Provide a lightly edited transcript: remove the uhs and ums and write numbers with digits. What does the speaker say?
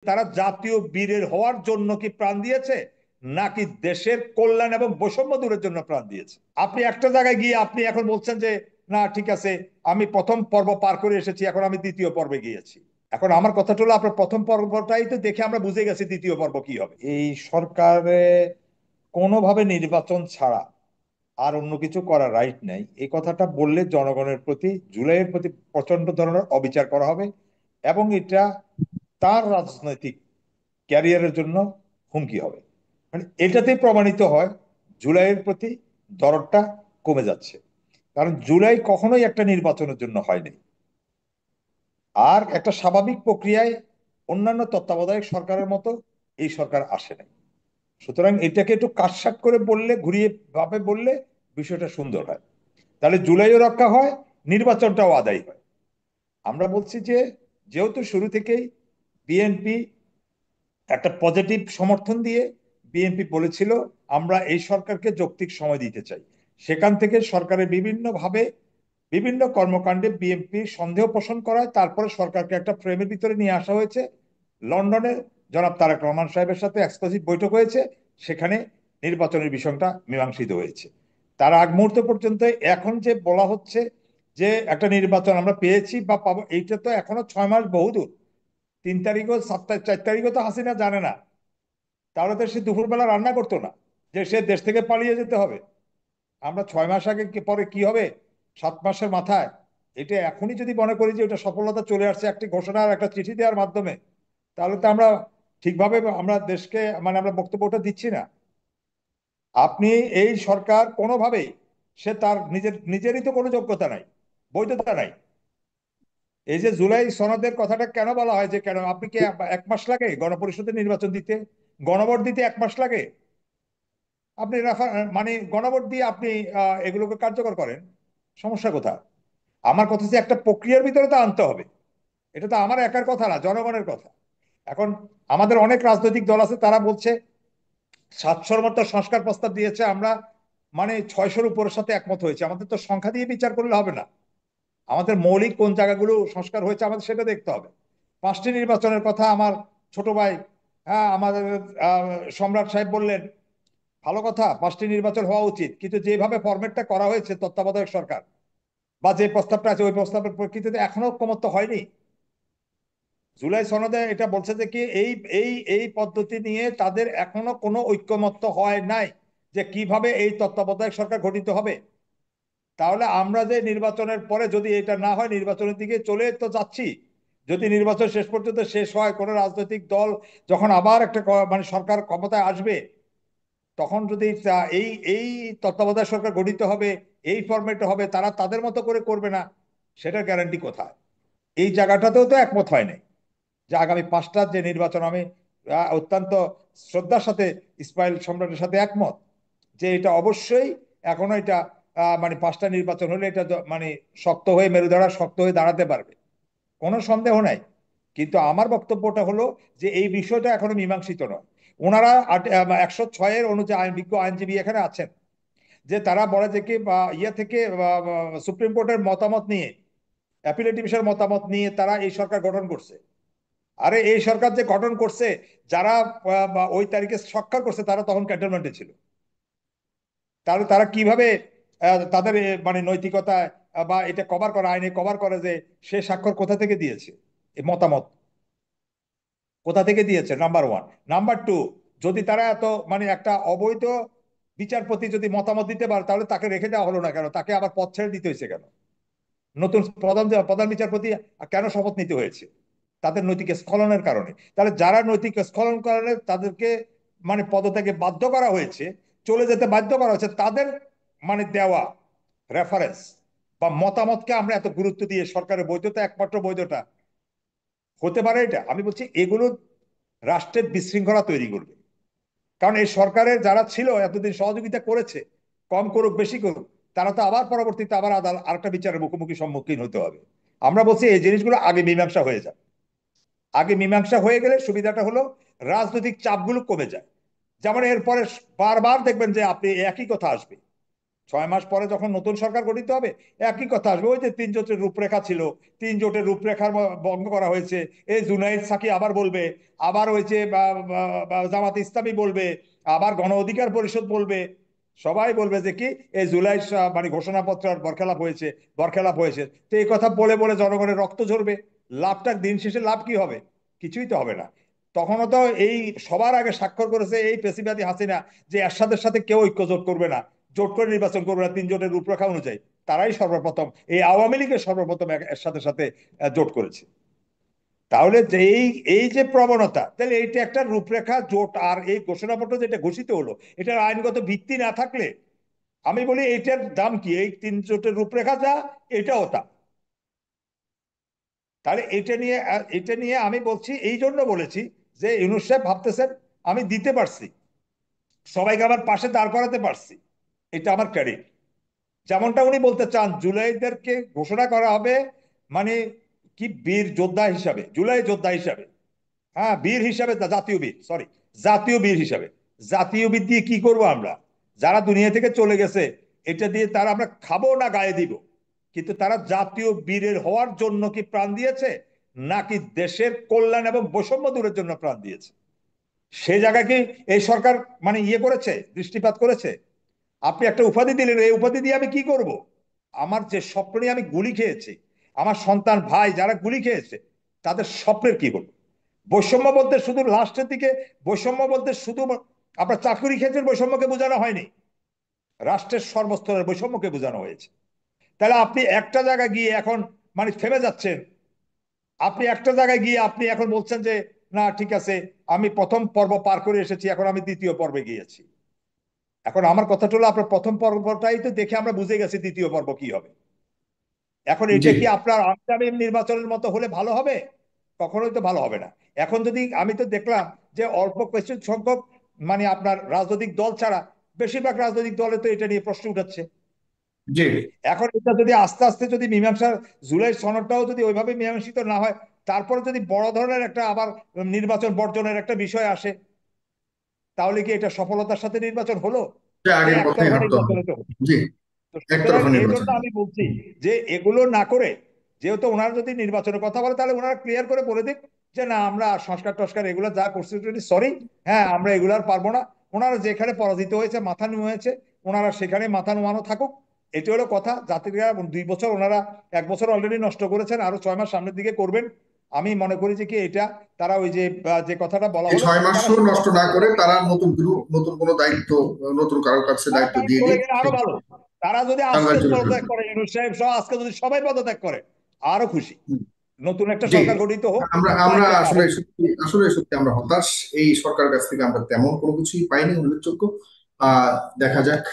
তারা জাতীয় বীরের হওয়ার জন্য কি প্রাণ দিয়েছে, নাকি দেশের কল্যাণ এবং বৈষম্য দূরের জন্য প্রাণ দিয়েছে? আপনি একটা জায়গায় গিয়ে আপনি এখন বলছেন যে না ঠিক আছে, আমি প্রথম পর্ব পার করে এসেছি, এখন আমি দ্বিতীয় পর্বে গিয়েছি। এখন আমার কথাটা হলো, আপনার প্রথম পর্বটাই তো দেখে আমরা বুঝে গেছি দ্বিতীয় পর্ব কি হবে। এই সরকারে কোনোভাবে নির্বাচন ছাড়া আর অন্য কিছু করার রাইট নাই, এই কথাটা বললে জনগণের প্রতি, জুলাইয়ের প্রতি প্রচন্ড ধরনের অবিচার করা হবে, এবং এটা তার রাজনৈতিক ক্যারিয়ারের জন্য হুমকি হবে। মানে এটাতেই প্রমাণিত হয় জুলাইয়ের প্রতি দরদটা কমে যাচ্ছে। কারণ জুলাই কখনোই একটা নির্বাচনের জন্য হয়নি, আর একটা স্বাভাবিক প্রক্রিয়ায় অন্যান্য তত্ত্বাবধায়ক সরকারের মতো এই সরকার আসে নাই। সুতরাং এটাকে একটু কাটছাঁট করে বললে, ঘুরিয়ে ভাবে বললে বিষয়টা সুন্দর হয়। তাহলে জুলাইও রক্ষা হয়, নির্বাচনটাও আদায় হয়। আমরা বলছি যে যেহেতু শুরু থেকেই বিএনপি একটা পজিটিভ সমর্থন দিয়ে, বিএনপি বলেছিল আমরা এই সরকারকে যৌক্তিক সময় দিতে চাই, সেখান থেকে সরকারের বিভিন্ন ভাবে বিভিন্ন কর্মকাণ্ডে বিএনপি সন্দেহ পোষণ করায় তারপরে সরকারকে একটা ফ্রেমের ভিতরে নিয়ে আসা হয়েছে। লন্ডনে জনাব তারেক রহমান সাহেবের সাথে এক্সক্লুসিভ বৈঠক হয়েছে, সেখানে নির্বাচনের বিষয়টা মীমাংসিত হয়েছে। তার আগ মুহূর্ত পর্যন্ত এখন যে বলা হচ্ছে যে একটা নির্বাচন আমরা পেয়েছি বা পাবো, এইটা তো এখনো 6 মাস বহুদূর। 3 তারিখও 4 তারিখও তো হাসিনা জানে না, তাহলে তো সে দুপুরবেলা রান্না করতো না যে সে দেশ থেকে পালিয়ে যেতে হবে। আমরা 6 মাস আগে পরে কি হবে, 7 মাসের মাথায়, এটা এখনই যদি মনে করি যে ওটা সফলতা চলে আসছে একটি ঘোষণা আর একটা চিঠি দেওয়ার মাধ্যমে, তাহলে তো আমরা ঠিকভাবে আমরা দেশকে আমরা বক্তব্যটা দিচ্ছি না। আপনি এই সরকার কোনোভাবেই, সে তার নিজেরই তো কোনো যোগ্যতা নাই, বৈধতা নাই। এই যে জুলাই সনদের কথাটা কেন বলা হয়, যে কেন আপনি কি 1 মাস লাগে গণপরিষদের নির্বাচন দিতে, গণভোট দিতে 1 মাস লাগে? আপনি গণভোট দিয়ে আপনি এগুলোকে কার্যকর করেন, সমস্যা কোথায়? আমার কথা হচ্ছে একটা প্রক্রিয়ার ভিতরে তো আনতে হবে। এটা তো আমার একার কথা না, জনগণের কথা। এখন আমাদের অনেক রাজনৈতিক দল আছে, তারা বলছে 700-র মতো সংস্কার প্রস্তাব দিয়েছে, আমরা 600-র উপরের সাথে একমত হয়েছে। আমাদের তো সংখ্যা দিয়ে বিচার করলে হবে না, আমাদের মৌলিক কোন জায়গাগুলো সংস্কার হয়েছে আমাদের সেটা দেখতে হবে। 5টি নির্বাচনের কথা আমার ছোট ভাই, হ্যাঁ আমাদের আহ, সম্রাট সাহেব বললেন, ভালো কথা, 5টি নির্বাচন হওয়া উচিত, কিন্তু যেভাবে ফরম্যাটটা করা হয়েছে তত্ত্বাবধায়ক সরকার, বা যে প্রস্তাবটা আছে ওই প্রস্তাবের প্রকৃতিতে এখনো ঐকমত্য হয়নি। জুলাই সনদে এটা বলছে যে কি এই এই এই পদ্ধতি নিয়ে তাদের এখনো কোনো ঐকমত্য হয় নাই, যে কিভাবে এই তত্ত্বাবধায়ক সরকার গঠিত হবে। তাহলে আমরা যে নির্বাচনের পরে যদি এটা না হয়, নির্বাচনের দিকে চলে তো যাচ্ছি, যদি নির্বাচন শেষ পর্যন্ত শেষ হয়, কোনো রাজনৈতিক দল যখন আবার একটা সরকার ক্ষমতায় আসবে, তখন যদি এই এই তত্ত্বাবধায়ক সরকার গঠিত হবে, এই ফরম্যাটে হবে, তারা তাদের মতো করে করবে না, সেটার গ্যারান্টি কোথায়? এই জায়গাটাতেও তো একমত হয় নাই যে আগামী 5টার যে নির্বাচন, আমি অত্যন্ত শ্রদ্ধার সাথে ইসমাইল সম্রাটের সাথে একমত যে এটা অবশ্যই এখনো এটা 5টা নির্বাচন হলে এটা শক্ত হয়ে মেরুদড়া শক্ত হয়ে দাঁড়াতে পারবে, কোনো সন্দেহ নাই। কিন্তু আমার বক্তব্যটা হলো যে এই বিষয়টা এখনো মীমাংসিত নয়। ওনারা 106-এর অনুযায়ী বিজ্ঞ আইনজীবী এখানে আছেন, যে তারা বলে যে কি ইয়ে থেকে সুপ্রিম কোর্টের মতামত নিয়ে, অ্যাপিলেট ডিভিশনের মতামত নিয়ে তারা এই সরকার গঠন করছে। আরে এই সরকার যে গঠন করছে, যারা ওই তারিখে স্বাক্ষর করছে তারা তখন ক্যান্টনমেন্টে ছিল। তাহলে তারা কিভাবে তাদের নৈতিকতা বা এটা কভার করা, আইনে কভার করে যে সে স্বাক্ষর কোথা থেকে দিয়েছে, এই মতামত কোথা থেকে দিয়েছে, নাম্বার ওয়ান। নাম্বার টু, যদি তারা এত একটা অবৈধ বিচারপতি যদি মতামত দিতে পারে, তাহলে তাকে রেখে দেওয়া হলো না কেন, তাকে আবার পদ ছেড়ে দিতে হয়েছে কেন? নতুন প্রধান প্রধান বিচারপতি কেন শপথ নিতে হয়েছে? তাদের নৈতিক স্খলনের কারণে। তাহলে যারা নৈতিক স্খলন কারণে তাদেরকে পদত্যাগে বাধ্য করা হয়েছে, চলে যেতে বাধ্য করা হয়েছে, তাদের দেওয়া রেফারেন্স বা মতামতকে আমরা এত গুরুত্ব দিয়ে সরকারের বৈধতা একমাত্র বৈধতা হতে পারে এটা? আমি বলছি এগুলো রাষ্ট্রের বিশৃঙ্খলা তৈরি করবে। কারণ এই সরকারের যারা ছিল এতদিন সহযোগিতা করেছে, কম করুক বেশি করুক, তারা তো আবার পরবর্তীতে আবার আদালত আরেকটা বিচারের মুখোমুখি সম্মুখীন হতে হবে। আমরা বলছি এই জিনিসগুলো আগে মীমাংসা হয়ে যায়। আগে মীমাংসা হয়ে গেলে সুবিধাটা হলো রাজনৈতিক চাপগুলো কমে যায়। যেমন এরপরে বারবার দেখবেন যে আপনি একই কথা আসবে, 6 মাস পরে যখন নতুন সরকার গঠিত হবে একই কথা আসবে, ওই যে 3 জোটের রূপরেখা ছিল, 3 জোটের রূপরেখার ভঙ্গ করা হয়েছে, এই জুনাইদ সাকি আবার বলবে, আবার হয়েছে জামাত ইসলামী বলবে, আবার গণ অধিকার পরিষদ বলবে, সবাই বলবে যে কি এই জুলাই মানে ঘোষণাপত্র বরখেলাপ হয়েছে, বরখেলাপ হয়েছে। তো এই কথা বলে বলে জনগণের রক্ত ঝরবে, লাভটা দিন শেষে লাভ কি হবে? কিছুই তো হবে না। তখনও তো এই সবার আগে স্বাক্ষর করেছে এই পেশিবাদী হাসিনা যে এরশাদের সাথে কেউ ঐক্য জোট করবে না, জোট করে নির্বাচন করবে না 3 জোটের রূপরেখা অনুযায়ী। তারাই সর্বপ্রথম, এই আওয়ামী লীগের সর্বপ্রথম এরশাদের সাথে জোট করেছে। তাহলে যে এই এই যে প্রবণতা, তাহলে এইটা একটা রূপরেখা জোট, আর এই ঘোষণাপত্র যেটা ঘোষিত হলো এটার আইনগত ভিত্তি না থাকলে আমি বলি এইটার দাম কি? এই 3 জোটের রূপরেখা যা, এটাও তা। তাহলে এটা নিয়ে আমি বলছি, এই জন্য বলেছি যে ইউনূস সাহেব ভাবতেছেন আমি দিতে পারছি, সবাইকে আমার পাশে দাঁড় করাতে পারছি, এটা আমার ক্রেডিট। যেমনটা উনি বলতে চান জুলাইদেরকে ঘোষণা করা হবে মানে কি বীর যোদ্ধা হিসাবে, জুলাই যোদ্ধা হিসাবে, হ্যাঁ বীর হিসাবে, জাতীয় বীর, সরি, জাতীয় বীর হিসাবে। জাতীয় বীর দিয়ে কি করব আমরা? যারা দুনিয়া থেকে চলে গেছে এটা দিয়ে তারা আমরা খাবো না গায়ে দিব, কিন্তু তারা জাতীয় বীরের হওয়ার জন্য কি প্রাণ দিয়েছে, নাকি দেশের কল্যাণ এবং বৈষম্য দূরের জন্য প্রাণ দিয়েছে? সে জায়গায় কি এই সরকার মানে করেছে, দৃষ্টিপাত করেছে? আপনি একটা উপাধি দিলেন, এই উপাধি দিয়ে আমি কি করব? আমার যে স্বপ্ন নিয়ে আমি গুলি খেয়েছি, আমার সন্তান ভাই যারা গুলি খেয়েছে তাদের স্বপ্নের কি হলো? বৈষম্য বলতে শুধু লাস্টের দিকে, বৈষম্য বলতে শুধু আপনার চাকরি ক্ষেত্রের বৈষম্যকে বোঝানো হয়নি, রাষ্ট্রের সর্বস্তরের বৈষম্যকে বোঝানো হয়েছে। তাহলে আপনি একটা জায়গায় গিয়ে এখন মানে থেমে যাচ্ছেন, আপনি একটা জায়গায় গিয়ে আপনি এখন বলছেন যে না ঠিক আছে, আমি প্রথম পর্ব পার করে এসেছি, এখন আমি দ্বিতীয় পর্বে গিয়েছি। এখন আমার কথাটা হলো আপনার প্রথম পর্বটাই তো দেখে আমরা বুঝে গেছি দ্বিতীয় পর্ব কি হবে। এখন জি। এটা কি আপনার আগামী নির্বাচনের মতো হলে ভালো হবে? কখনোই তো ভালো হবে না। এখন যদি আমি তো দেখলাম যে অল্প কিছু সংখ্যক মানে আপনার রাজনৈতিক দল ছাড়া বেশিরভাগ রাজনৈতিক দলে তো এটা নিয়ে প্রশ্ন উঠাচ্ছে। জি। এখন এটা যদি আস্তে আস্তে যদি মীমাংসা, জুলাই সনদটাও যদি ওইভাবে মীমাংসিত না হয়, তারপরে যদি বড় ধরনের একটা আবার নির্বাচন বর্জনের একটা বিষয় আসে, তাহলে কি এটা সফলতার সাথে নির্বাচন হলো? যে এই আগের পথেই একতরফা হাঁটতে নির্বাচন হবে। হতে হলো। জি। তো সুতরাং একতরফা এই জন্য নির্বাচন। আমি বলছি যে এগুলো না করে, যেহেতু ওনারা যদি নির্বাচনের কথা বলে তাহলে ওনারা ক্লিয়ার করে বলে দিক যে না আমরা সংস্কার টস্কার এগুলো যা কনস্টিটিউশনালি সরি, হ্যাঁ আমরা এগুলো আর পারবো না। ওনারা যেখানে পরাজিত হয়েছে, মাথা নুয়ে হয়েছে, ওনারা সেখানে মাথা নোয়ানো থাকুক। এটি হলো কথা। জাতিরা 2 বছর, ওনারা 1 বছর অলরেডি নষ্ট করেছেন, আরো 6 মাস সামনের দিকে করবেন। আমি মনে করি যে কি এটা তারা ওই যে যে কথাটা বলা এই হলো, ছয় তারা মাসও সেই নষ্ট না কথাটা করে করবে। তারা নতুন কোনো দায়িত্ব, নতুন কারো কাছে দায়িত্ব তাড়াতাড়ি দিয়ে চলে দিক। গেলে আরো ভালো। তারা যদি তারা আজকে দায়িত্ব শুরু পদত্যাগ করবে। করে, ইউনূস সাহেব সহ আজকে যদি সবাই পদত্যাগ করে, আরো খুশি। নতুন একটা জি। সরকার গঠিত হোক, আমরা আমরা দায়িত্ব আসলে পালন। সত্যি, আসলে সত্যি আমরা হতাশ। এই সরকার কাছ থেকে আমরা তেমন কোনো কিছুই পাইনি উল্লেখযোগ্য। দেখা যাক।